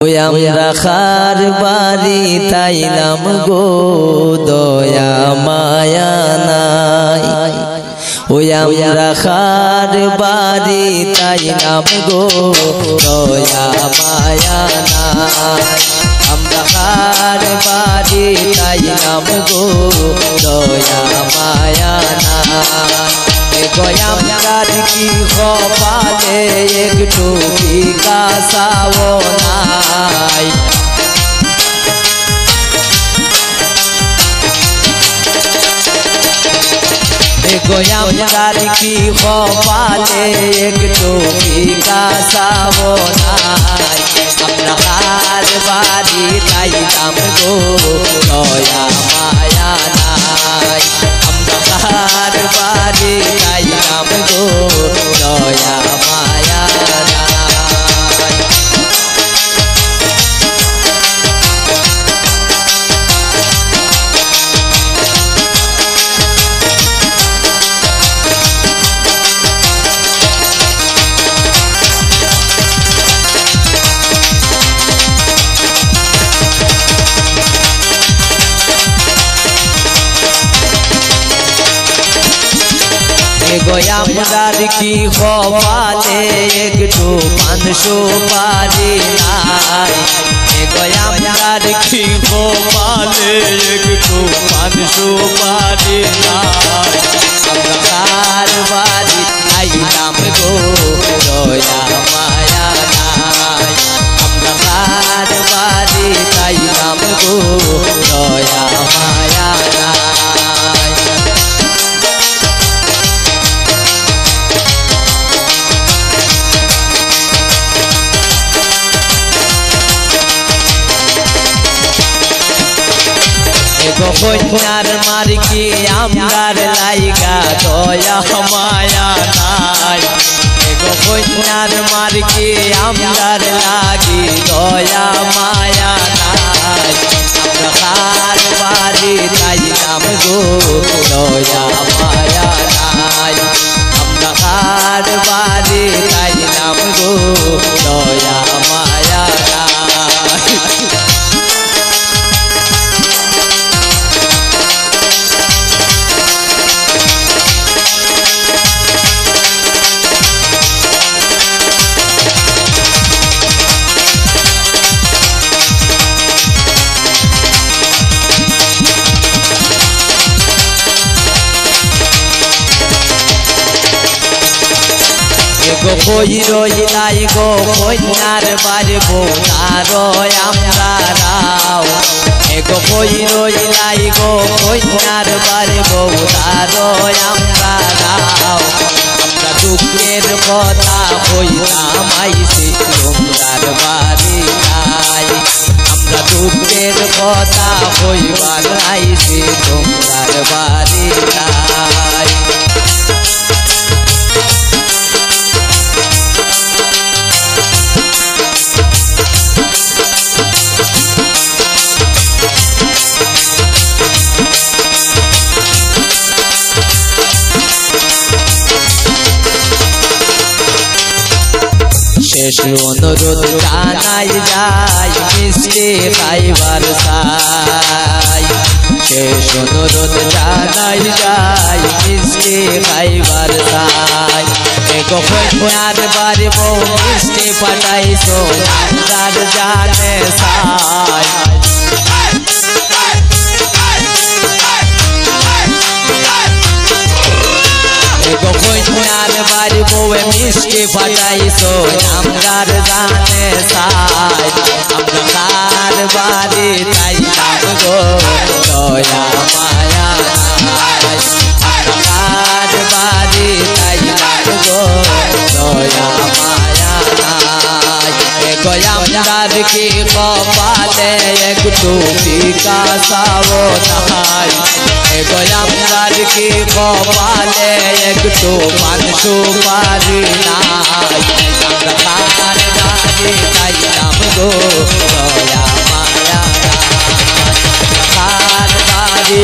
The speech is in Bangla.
ওই আমরা খার বাড়ি তাইলাম গো দয়া মায়া নাই। ওই আমরা খার বাড়ি তাইলাম গো দয়া মায়া নাই। আমরা খার বাড়ি তাইলাম গো দয়া মায়া নাই। গোয়ামরার কি কপালে একটু বিকাশাও নাই। গোয়ামরার কি কপালে একটু বিকাশাও নাই। আমরা হার বাড়ি তাইলাম গো দয়া মায়া নাই। আমরা হার বাড়ি তাইলাম গো দয়া মায়া নাই। গোয়ামরার কি কপালে একটু পানশো পারি নাই। গোয়ামরার কি কপালে একটু পানশো পারি নাই। আমরা কার বাড়ি তাইলাম গো দয়া মায়া নাই। আমরা কার বাড়ি তাইলাম গো দয়া মায়া নাই। কন্যার মার্কি আমরার লাইগা দয়া মায়া নাই। কন্যার মার্কি আমরার লাগি দয়া মায়া নাই। আমরা খার বাড়ি তাইলাম গো দয়া মায়া নাই। আমরা খার বাড়ি তাইলাম গো দয়া মায়া নাই। কই রইলাই গো কন্যার বাড়বো তার আমরা রাও। কই রইলাই গো কন্যার বাড়বো তার আমরা রাও। আমরা দুঃখের কথা কইতাম আইছি তোমরার বাড়ি নাই। আমরা দুঃখের কথা কইবার আইছি তোমরার বাড়ি নাই। শেষ অনুরোধ জানাই যাই মিষ্টি খাইবার চাই। শেষ অনুরোধ জানাই যাই মিষ্টি খাইবার চাই। কন্যার বাড়বো মিষ্টি পাঠাইছো আমরার জানে চাই। কন্যার বাড়বো মিষ্টি পাঠাইছো আমরার জানে চাই। আমরা কার বাড়ি তাইলাম গো দয়া মায়া নাই। আমরা কার বাড়ি তাইলাম গো দয়া মায়া নাই। গোয়ামরার কি কপালে একটু বিকাশাও নাই। গোয়ামরার কি কপালে একটু পানশো পারি নাই। আমরা কার বাড়ি তাইলাম গো দয়া মায়া নাই। কার বাড়ি